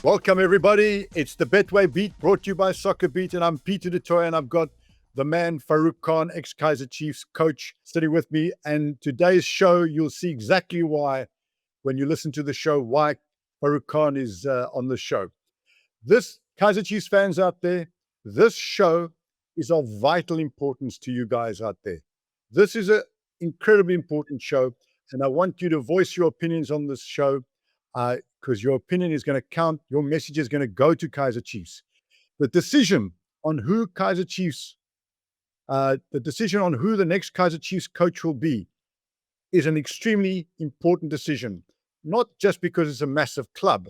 Welcome, everybody. It's the Betway Beat brought to you by SoccerBeat, and I'm Peter Toit, and I've got the man, Farouk Khan, ex-Kaizer Chiefs coach, sitting with me. And today's show, you'll see exactly why, when you listen to the show, why Farouk Khan is on the show. This, Kaizer Chiefs fans out there, this show is of vital importance to you guys out there. This is an incredibly important show, and I want you to voice your opinions on this show, because your opinion is going to count. Your message is going to go to Kaizer Chiefs. The decision on who Kaizer Chiefs, the decision on who the next Kaizer Chiefs coach will be is an extremely important decision, not just because it's a massive club,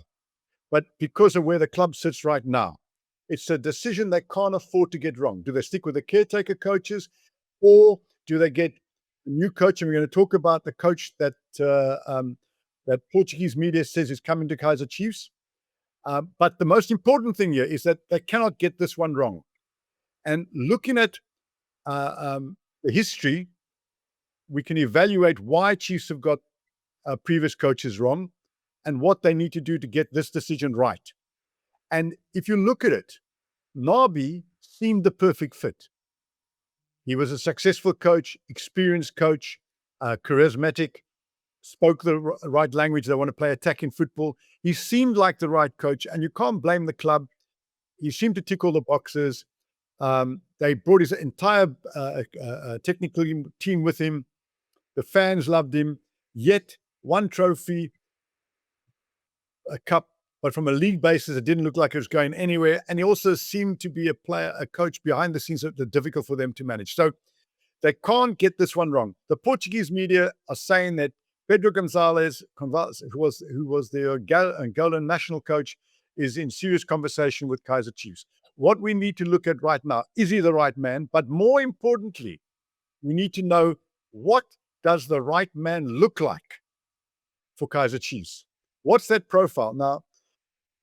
but because of where the club sits right now. It's a decision they can't afford to get wrong. Do they stick with the caretaker coaches, or do they get a new coach? And we're going to talk about the coach that that Portuguese media says is coming to Kaizer Chiefs. But the most important thing here is that they cannot get this one wrong. And looking at the history, we can evaluate why Chiefs have got previous coaches wrong and what they need to do to get this decision right. And if you look at it, Nabi seemed the perfect fit. He was a successful coach, experienced coach, charismatic, spoke the right language. They want to play attacking football. He seemed like the right coach, and you can't blame the club. He seemed to tick all the boxes. They brought his entire technical team with him. The fans loved him. Yet, one trophy, a cup, but from a league basis, it didn't look like it was going anywhere. And he also seemed to be a coach behind the scenes that are difficult for them to manage. So they can't get this one wrong. The Portuguese media are saying that Pedro Gonzalez, who was the Angolan national coach, is in serious conversation with Kaizer Chiefs. What we need to look at right now, is he the right man? But more importantly, we need to know, what does the right man look like for Kaizer Chiefs? What's that profile? Now,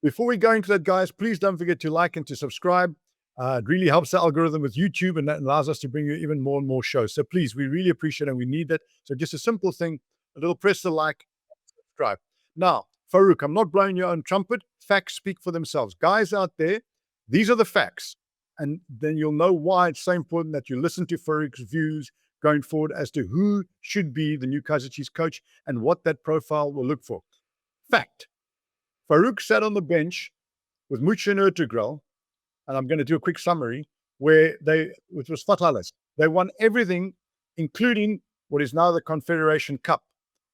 before we go into that, guys, please don't forget to like and to subscribe. It really helps the algorithm with YouTube, and that allows us to bring you even more and more shows. So please, we really appreciate it, and we need that. So just a simple thing, a little press the like, subscribe. Now, Farouk, I'm not blowing your own trumpet. Facts speak for themselves. Guys out there, these are the facts. And then you'll know why it's so important that you listen to Farouk's views going forward as to who should be the new Kaizer Chiefs coach and what that profile will look for. Fact, Farouk sat on the bench with Mucha Nurtegrel, and I'm going to do a quick summary, which was fatalist. They won everything, including what is now the Confederation Cup.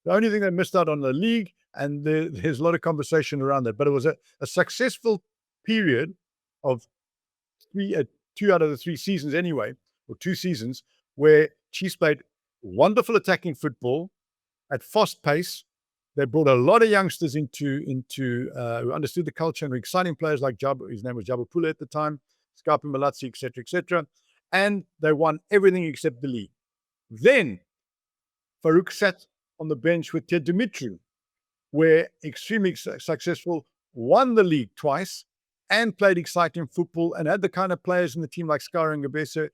The only thing they missed out on the league, and there's a lot of conversation around that, but it was a successful period of 2 out of the 3 seasons anyway, or 2 seasons, where Chiefs played wonderful attacking football at fast pace. They brought a lot of youngsters into who understood the culture, and were exciting players like his name was Jabu Pule at the time, Scarpa Malatsi, etc., etc. And they won everything except the league. Then Farouk sat on the bench with Ted Dimitri, where extremely successful, won the league twice, and played exciting football, and had the kind of players in the team like Skara and Gabesa,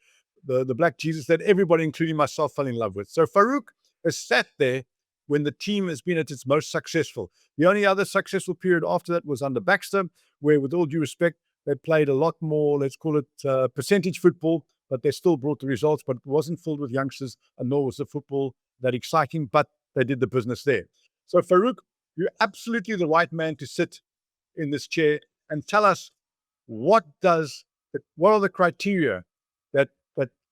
the Black Jesus, that everybody, including myself, fell in love with. So Farouk has sat there when the team has been at its most successful. The only other successful period after that was under Baxter, where, with all due respect, they played a lot more, let's call it percentage football, but they still brought the results, but it wasn't filled with youngsters, and nor was the football that exciting, but they did the business there. So Farouk, you're absolutely the right man to sit in this chair and tell us, what are the criteria that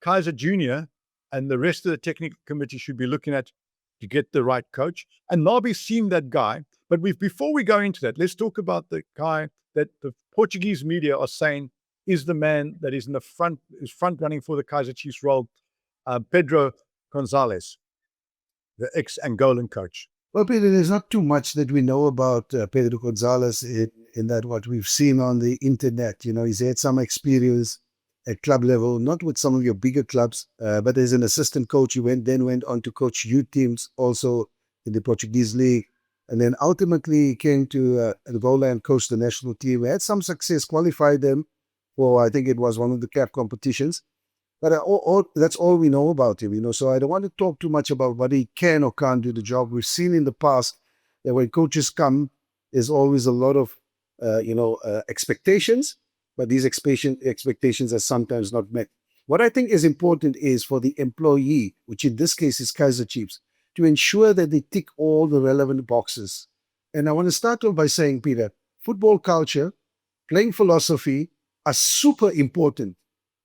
Kaizer Jr. and the rest of the technical committee should be looking at to get the right coach? And Nabi seemed that guy. But before we go into that, let's talk about the guy that the Portuguese media are saying is the man that is front running for the Kaizer Chiefs role, Pedro Gonzalez, the ex-Angolan coach. Well, Peter, there's not too much that we know about Pedro Gonzalez in that what we've seen on the internet. You know, he's had some experience at club level, not with some of your bigger clubs, but as an assistant coach, he went on to coach youth teams also in the Portuguese league. And then ultimately came to Angola and coached the national team. He had some success, qualified them for, I think it was one of the CAF competitions. But that's all we know about him, you know. So I don't want to talk too much about what he can or can't do the job. We've seen in the past that when coaches come, there's always a lot of expectations, but these expectations are sometimes not met. What I think is important is for the employee, which in this case is Kaizer Chiefs, to ensure that they tick all the relevant boxes. And I want to start off by saying, Peter, football culture, playing philosophy are super important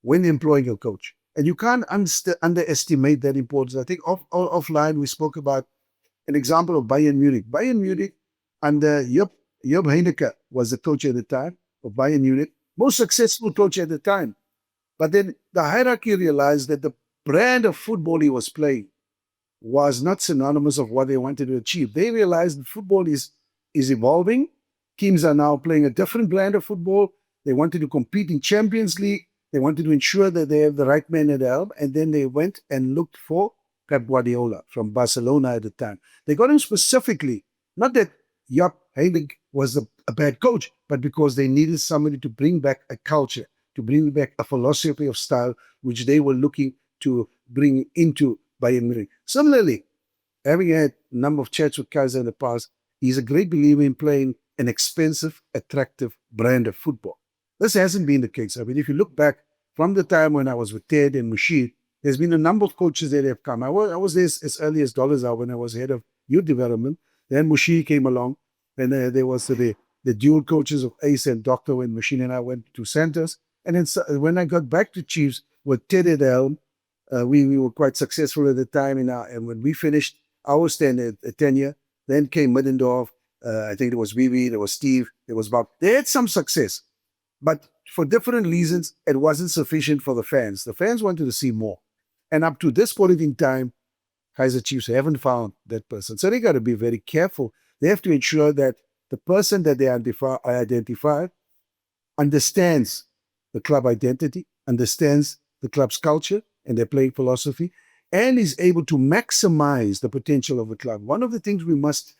when employing a coach. And you can't underestimate that importance. I think offline we spoke about an example of Bayern Munich. Bayern Munich under Job Heineke was the coach at the time of Bayern Munich, most successful coach at the time. But then the hierarchy realized that the brand of football he was playing was not synonymous of what they wanted to achieve. They realized that football is evolving. Teams are now playing a different brand of football. They wanted to compete in Champions League. They wanted to ensure that they have the right man at the helm. And then they went and looked for Pep Guardiola from Barcelona at the time. They got him specifically, not that Job Heineke was a bad coach, but because they needed somebody to bring back a culture, to bring back a philosophy of style, which they were looking to bring into Bayern Munich. Similarly, having had a number of chats with Kaizer in the past, he's a great believer in playing an expensive, attractive brand of football. This hasn't been the case. I mean, if you look back from the time when I was with Ted and Mushir, there's been a number of coaches that have come. I was there as early as Dollars when I was head of youth development. Then Mushir came along, and there was the dual coaches of Ace and Doctor when Mushir and I went to centers. And then when I got back to Chiefs with Ted at the helm, we were quite successful at the time. And when we finished our tenure, then came Middendorf. I think there was Vivi, there was Steve, there was Bob. They had some success, but for different reasons, it wasn't sufficient for the fans. The fans wanted to see more. And up to this point in time, Kaizer Chiefs haven't found that person. So they got to be very careful. They have to ensure that the person that they identify understands the club identity, understands the club's culture and their playing philosophy, and is able to maximize the potential of the club. One of the things we must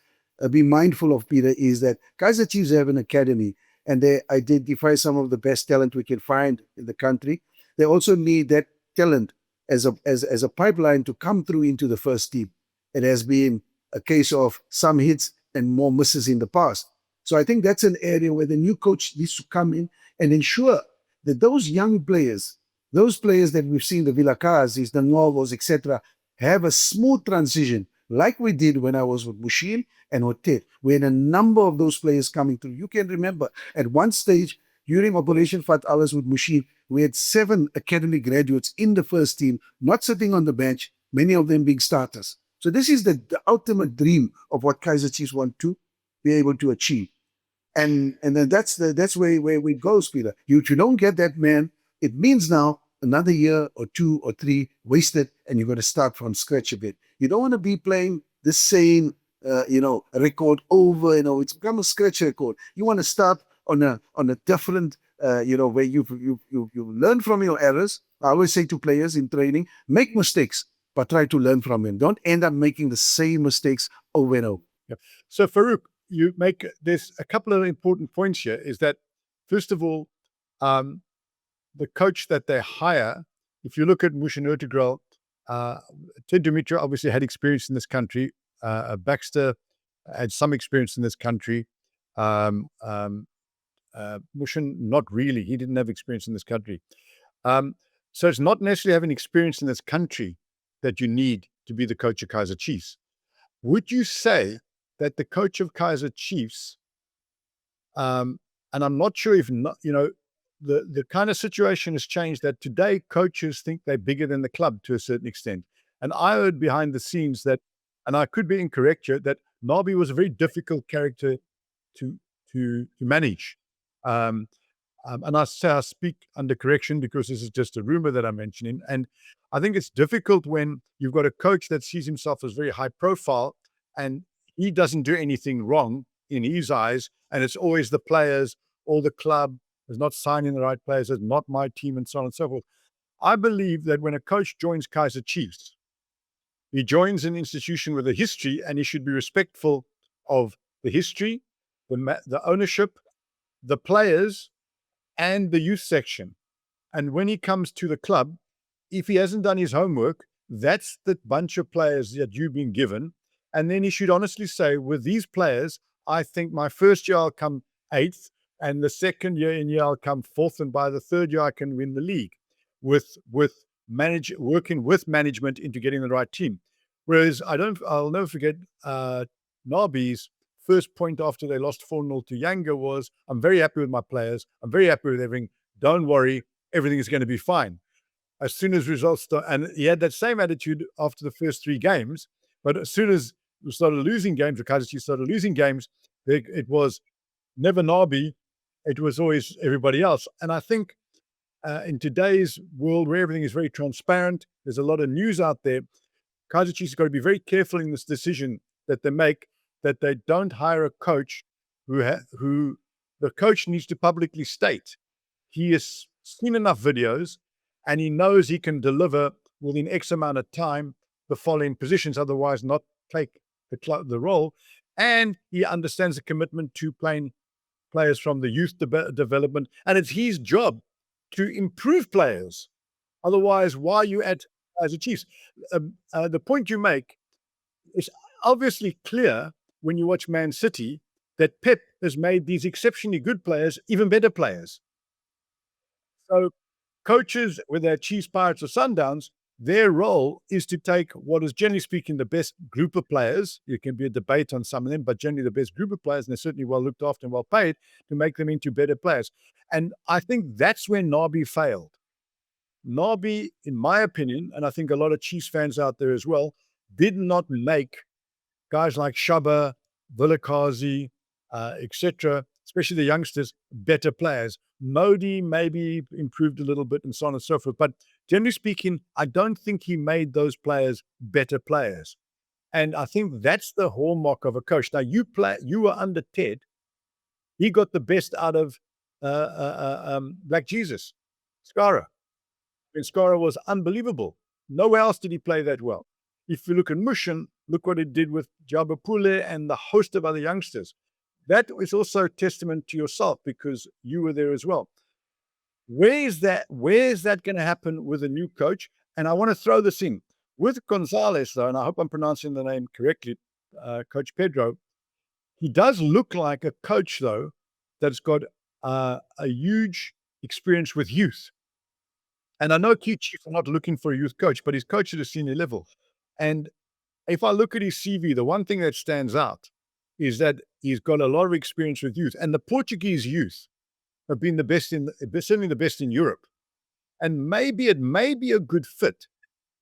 be mindful of, Peter, is that Kaizer Chiefs have an academy and they identify some of the best talent we can find in the country. They also need that talent as a pipeline to come through into the first team. It has been a case of some hits and more misses in the past. So I think that's an area where the new coach needs to come in and ensure that those young players, those players that we've seen, the Villacazis, the Novos, etc., have a smooth transition, like we did when I was with Mushil and with Ted. We had a number of those players coming through. You can remember at one stage during Operation Fat Hours with Mushil, we had 7 academy graduates in the first team, not sitting on the bench, many of them being starters. So this is the ultimate dream of what Kaizer Chiefs want to be able to achieve. And then that's where it goes, Peter. If you don't get that man, it means now another year or 2 or 3 wasted, and you're going to start from scratch a bit. You don't want to be playing the same, record over. It's become a scratch record. You want to start on a different, where you learn from your errors. I always say to players in training, make mistakes, but try to learn from them. Don't end up making the same mistakes over and over. Yeah. So Farouk, there's a couple of important points here. Is that first of all, the coach that they hire, if you look at Mushin Ertegral, Ted Dumitru obviously had experience in this country. Baxter had some experience in this country. Mushin, not really. He didn't have experience in this country. So it's not necessarily having experience in this country that you need to be the coach of Kaizer Chiefs. Would you say that the coach of Kaizer Chiefs, and I'm not sure if the kind of situation has changed that today coaches think they're bigger than the club to a certain extent. And I heard behind the scenes that, and I could be incorrect here, that Nabi was a very difficult character to manage. And I say I speak under correction because this is just a rumor that I'm mentioning. And I think it's difficult when you've got a coach that sees himself as very high profile and he doesn't do anything wrong in his eyes. And it's always the players or the club is not signing the right players, it's not my team, and so on and so forth. I believe that when a coach joins Kaizer Chiefs, he joins an institution with a history and he should be respectful of the history, the ownership, the players, and the youth section. And when he comes to the club, if he hasn't done his homework, that's the bunch of players that you've been given. And then he should honestly say, with these players, I think my first year I'll come 8th, And the second year in year, I'll come fourth. And by the third year, I can win the league with working with management into getting the right team. Whereas I'll never forget Nabi's first point after they lost 4-0 to Yanga was, I'm very happy with my players. I'm very happy with everything. Don't worry, everything is going to be fine. As soon as results start, and he had that same attitude after the first 3 games, but as soon as we started losing games, the Kaizer Chiefs started losing games, it was never Nabi, it was always everybody else. And I think in today's world where everything is very transparent, there's a lot of news out there. Kaizer Chiefs have got to be very careful in this decision that they make, that they don't hire a coach who the coach needs to publicly state he has seen enough videos and he knows he can deliver within X amount of time the following positions, otherwise not take the role. And he understands the commitment to playing players from the youth development. And it's his job to improve players. Otherwise, why are you at Kaizer Chiefs? The point you make is obviously clear when you watch Man City that Pep has made these exceptionally good players even better players. So coaches, whether they're Chiefs, Pirates, or Sundowns, their role is to take what is generally speaking the best group of players. There can be a debate on some of them, but generally the best group of players, and they're certainly well looked after and well paid, to make them into better players. And I think that's where Nabi failed. Nabi, in my opinion, and I think a lot of Chiefs fans out there as well, did not make guys like Shaba, Vilakazi, etc., especially the youngsters, better players. Modi maybe improved a little bit and so on and so forth. But generally speaking, I don't think he made those players better players. And I think that's the hallmark of a coach. Now, you were under Ted. He got the best out of Black Jesus, Skara. And Skara was unbelievable. Nowhere else did he play that well. If you look at Mushin, look what he did with Jabapule and the host of other youngsters. That is also a testament to yourself because you were there as well. Where is that going to happen with a new coach? And I want to throw this in. With Gonzalez, though, and I hope I'm pronouncing the name correctly, Coach Pedro, he does look like a coach, though, that's got a huge experience with youth. And I know Chiefs are not looking for a youth coach, but he's coached at a senior level. And if I look at his CV, the one thing that stands out is that he's got a lot of experience with youth. And the Portuguese youth have been certainly the best in Europe. And maybe it may be a good fit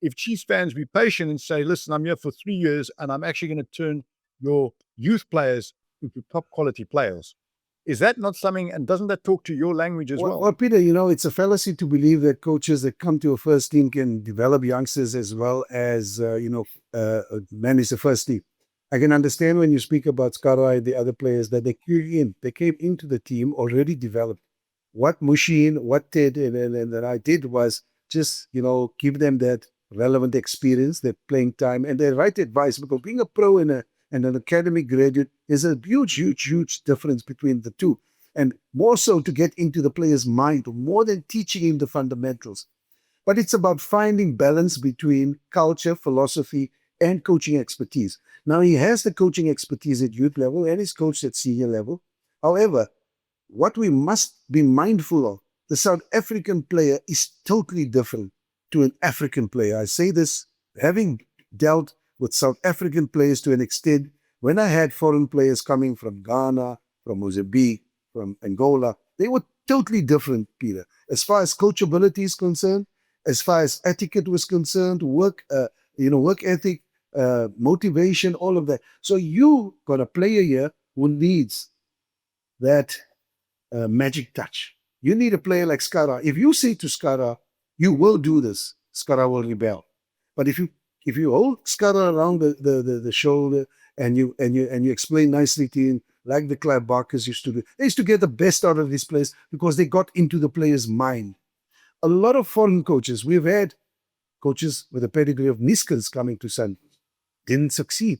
if Chiefs fans be patient and say, listen, I'm here for 3 years and I'm actually going to turn your youth players into top quality players. Is that not something, and doesn't that talk to your language as well? Well, Peter, it's a fallacy to believe that coaches that come to a first team can develop youngsters as well as, manage the first team. I can understand when you speak about Skara and the other players that they came into the team already developed. What Mushin, what Ted, and I did was just, give them that relevant experience, that playing time, and the right advice. Because being a pro and an academic graduate is a huge difference between the two. And more so to get into the player's mind, more than teaching him the fundamentals. But it's about finding balance between culture, philosophy, and coaching expertise. Now, he has the coaching expertise at youth level and he's coached at senior level. However, what we must be mindful of, the South African player is totally different to an African player. I say this having dealt with South African players to an extent. When I had foreign players coming from Ghana, from Mozambique, from Angola, they were totally different, Peter. As far as coachability is concerned, as far as etiquette was concerned, work ethic, motivation, all of that. So you got a player here who needs that magic touch. You need a player like Skara. If you say to Skara, you will do this, Skara will rebel. But if you hold Skara around the shoulder and you explain nicely to him, like the Clive Barkers used to do, they used to get the best out of these players because they got into the player's mind. A lot of foreign coaches, we've had coaches with a pedigree of Niskans coming to Sundown, didn't succeed.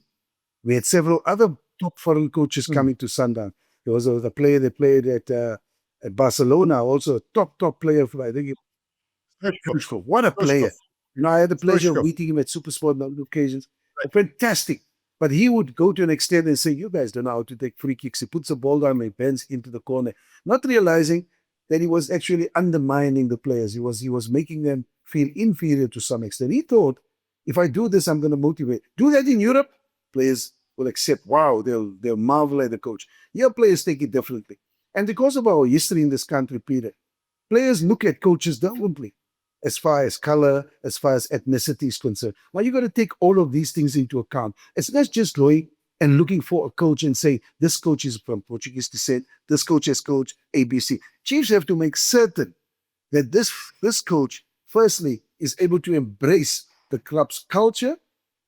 We had several other top foreign coaches coming to Sundown. There was a player that played at Barcelona, also a top player. I think what a player. I had the pleasure of meeting him at SuperSport on occasions. Fantastic. But he would go to an extent and say, you guys don't know how to take free kicks. He puts the ball down and bends into the corner, not realizing that he was actually undermining the players. He was making them feel inferior to some extent. He thought, if I do this, I'm going to motivate. Do that in Europe, players will accept. Wow, they'll marvel at the coach. Here, players take it differently. And because of our history in this country, Peter, players look at coaches differently as far as color, as far as ethnicity is concerned. Now, you got to take all of these things into account. It's not just going and looking for a coach and say, this coach is from Portuguese descent, this coach has coached ABC. Chiefs have to make certain that this coach, firstly, is able to embrace the club's culture,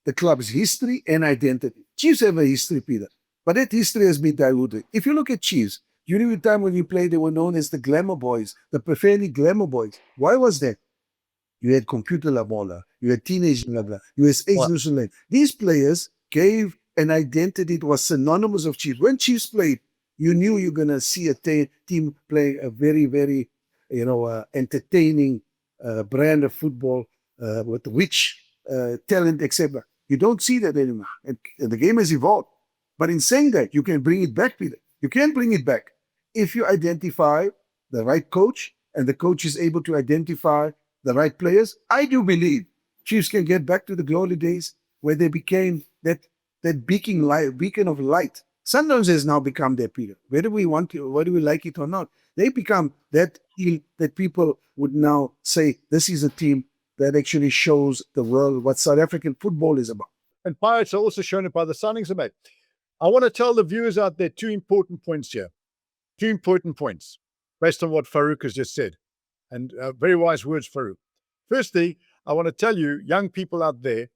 the club's history and identity. Chiefs have a history, Peter, but that history has been diluted. If you look at Chiefs, during the time when you played, they were known as the glamour boys, the preferably glamour boys. Why was that? You had computer Lamola, you had teenage Lamola, you had Well, Ace. These players gave an identity. It was synonymous of Chiefs. When Chiefs played, you knew you're going to see a team playing a very, very, entertaining brand of football with rich talent, etc. You don't see that anymore. And the game has evolved. But in saying that, you can bring it back, Peter. You can bring it back if you identify the right coach and the coach is able to identify the right players. I do believe Chiefs can get back to the glory days where they became that beacon of light. Sundowns has now become their Peter. Whether we want to, whether we like it or not, they become that team that people would now say this is a team that actually shows the world what South African football is about. and Pirates are also shown it by the signings they made. I want to tell the viewers out there two important points here. Two important points based on what Farouk has just said. And very wise words, Farouk. Firstly, I want to tell you, young people out there,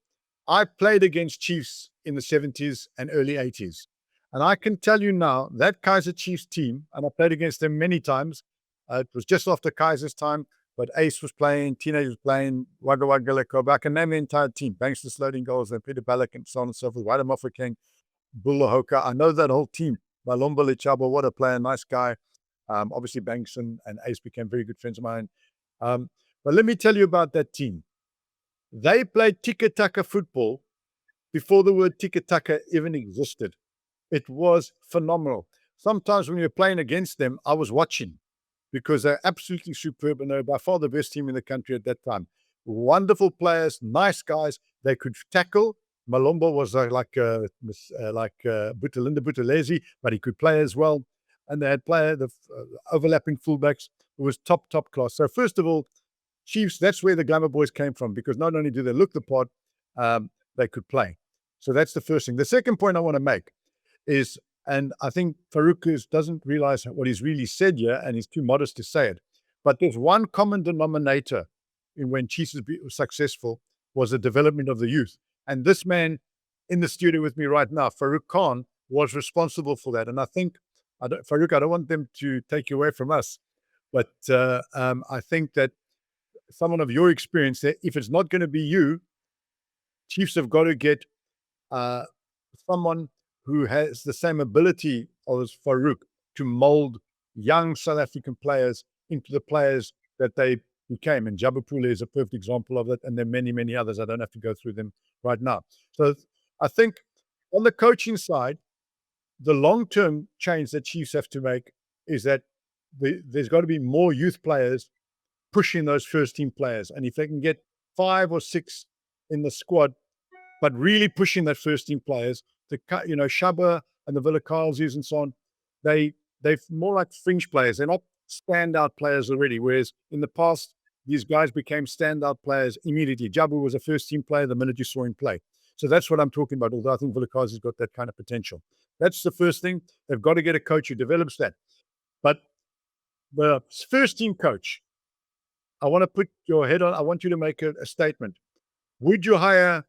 I played against Chiefs in the 70s and early 80s. And I can tell you now that Kaizer Chiefs team, and I played against them many times. It was just after Kaiser's time, but Ace was playing, Teenage was playing, Wagga Wagga Leko, I can name the entire team. Banks the Sloading Goals, and Peter Ballack, and so on and so forth. Wadamoffa King, Bulahoka. I know that whole team. Malomba Lichabo, what a player, nice guy. Obviously, Banks and Ace became very good friends of mine. But let me tell you about that team. They played tiki-taka football before the word tiki-taka even existed. It was phenomenal. Sometimes when you're playing against them, I was watching because they're absolutely superb and they're by far the best team in the country at that time. Wonderful players, nice guys. They could tackle. Malombo was like Butalinda Buthelezi, but he could play as well. And they had the overlapping fullbacks. It was top class. So first of all, Chiefs, that's where the Glamour Boys came from, because not only do they look the part, they could play. So that's the first thing. The second point I want to make is, and I think Farouk doesn't realize what he's really said here, and he's too modest to say it, but there's one common denominator in when Chiefs was successful was the development of the youth. And this man in the studio with me right now, Farouk Khan, was responsible for that. And I think, Farouk, I don't want them to take you away from us, but I think that someone of your experience there, if it's not going to be you, Chiefs have got to get someone who has the same ability as Farouk to mold young South African players into the players that they became. And Jabapule is a perfect example of it. And there are many, many others. I don't have to go through them right now. So I think on the coaching side, the long-term change that Chiefs have to make is that there's got to be more youth players pushing those first team players. And if they can get 5 or 6 in the squad, but really pushing that first team players to cut, Shaba and the Villa Carlses and so on, they're more like fringe players. They're not standout players already. Whereas in the past, these guys became standout players immediately. Jabu was a first team player the minute you saw him play. So that's what I'm talking about. Although I think Villa Carlses has got that kind of potential. That's the first thing. They've got to get a coach who develops that. But the first team coach, I want to put your head on. I want you to make a statement. Would you hire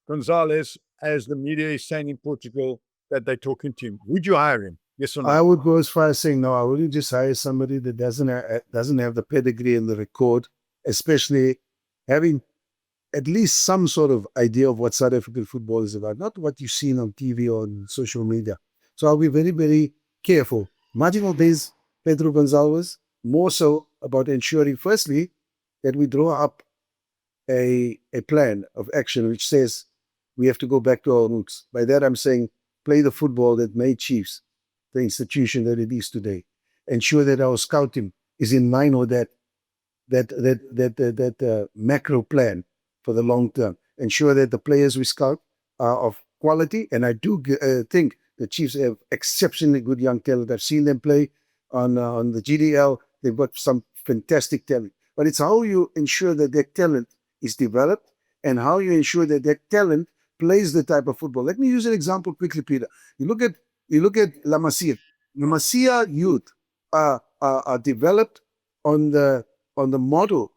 Gonzalez, as the media is saying in Portugal that they're talking to him? Would you hire him? Yes or no? I would go as far as saying no. I wouldn't just hire somebody that doesn't have the pedigree and the record, especially having at least some sort of idea of what South African football is about, not what you've seen on TV or on social media. So I'll be very, very careful. Marginal days, Pedro Gonzalez, more so about ensuring, firstly, that we draw up a plan of action which says we have to go back to our roots. By that, I'm saying play the football that made Chiefs the institution that it is today. Ensure that our scouting is in line with that macro plan for the long term. Ensure that the players we scout are of quality, and I do think the Chiefs have exceptionally good young talent. I've seen them play on the GDL. They've got some fantastic talent, but it's how you ensure that their talent is developed and how you ensure that that talent plays the type of football. Let me use an example quickly, Peter. You look at La Masia. La Masia youth are developed on the model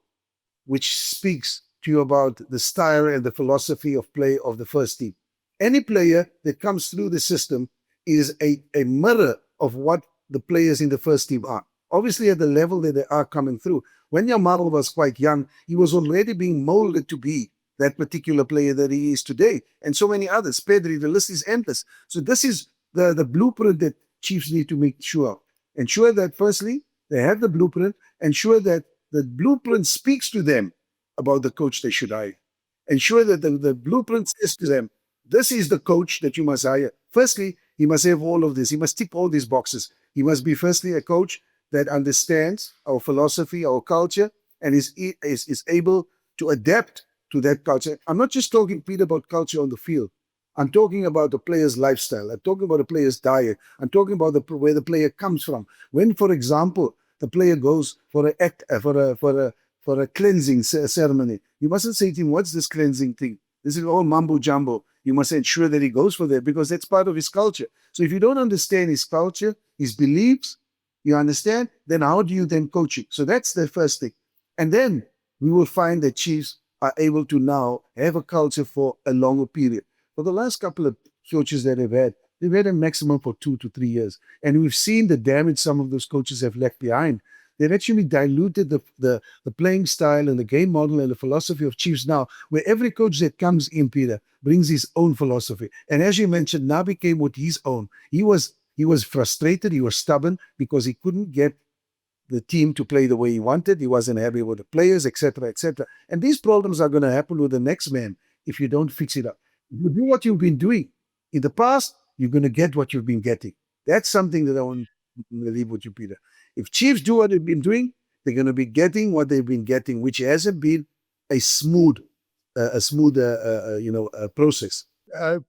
which speaks to you about the style and the philosophy of play of the first team. Any player that comes through the system is a mirror of what the players in the first team are. Obviously, at the level that they are coming through. When Yamal was quite young, he was already being molded to be that particular player that he is today, and so many others. Pedri, the list is endless. So this is the blueprint that Chiefs need to make sure of. Ensure that firstly, they have the blueprint, ensure that the blueprint speaks to them about the coach they should hire. Ensure that the blueprint says to them, this is the coach that you must hire. Firstly, he must have all of this. He must tick all these boxes. He must be firstly a coach that understands our philosophy, our culture, and is able to adapt to that culture. I'm not just talking, Peter, about culture on the field. I'm talking about the player's lifestyle. I'm talking about the player's diet. I'm talking about where the player comes from. When, for example, the player goes for a cleansing ceremony, you mustn't say to him, "What's this cleansing thing? This is all mumbo jumbo." You must ensure that he goes for that because that's part of his culture. So if you don't understand his culture, his beliefs, you understand, then how do you then coach it? So that's the first thing. And then we will find that Chiefs are able to now have a culture for a longer period. For the last couple of coaches that they've had a maximum for 2 to 3 years. And we've seen the damage some of those coaches have left behind. They've actually diluted the playing style and the game model and the philosophy of Chiefs now, where every coach that comes in, Peter, brings his own philosophy. And as you mentioned, Nabi came with his own. He was frustrated, he was stubborn because he couldn't get the team to play the way he wanted. He wasn't happy with the players, etc., etc. And these problems are going to happen with the next man if you don't fix it up. If you do what you've been doing in the past, you're going to get what you've been getting. That's something that I want to leave with you, Peter. If Chiefs do what they've been doing, they're going to be getting what they've been getting, which hasn't been a smooth process.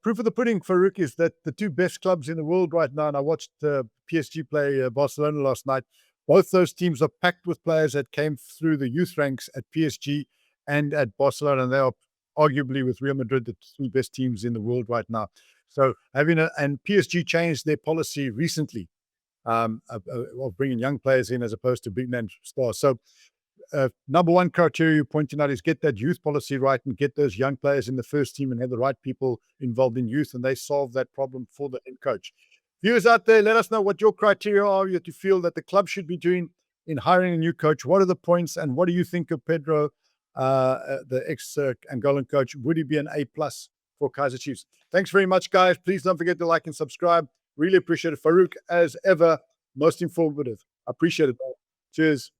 Proof of the pudding, Farouk, is that the two best clubs in the world right now, and I watched PSG play Barcelona last night, both those teams are packed with players that came through the youth ranks at PSG and at Barcelona, and they are arguably with Real Madrid the two best teams in the world right now. So and PSG changed their policy recently of bringing young players in as opposed to big name stars. So number one criteria you're pointing out is get that youth policy right and get those young players in the first team and have the right people involved in youth, and they solve that problem for the head coach. Viewers out there, let us know what your criteria are that you feel that the club should be doing in hiring a new coach. What are the points, and what do you think of Pedro, the ex-Angolan coach? Would he be an A+ for Kaizer Chiefs? Thanks very much, guys. Please don't forget to like and subscribe. Really appreciate it. Farouk, as ever, most informative. Appreciate it. Cheers.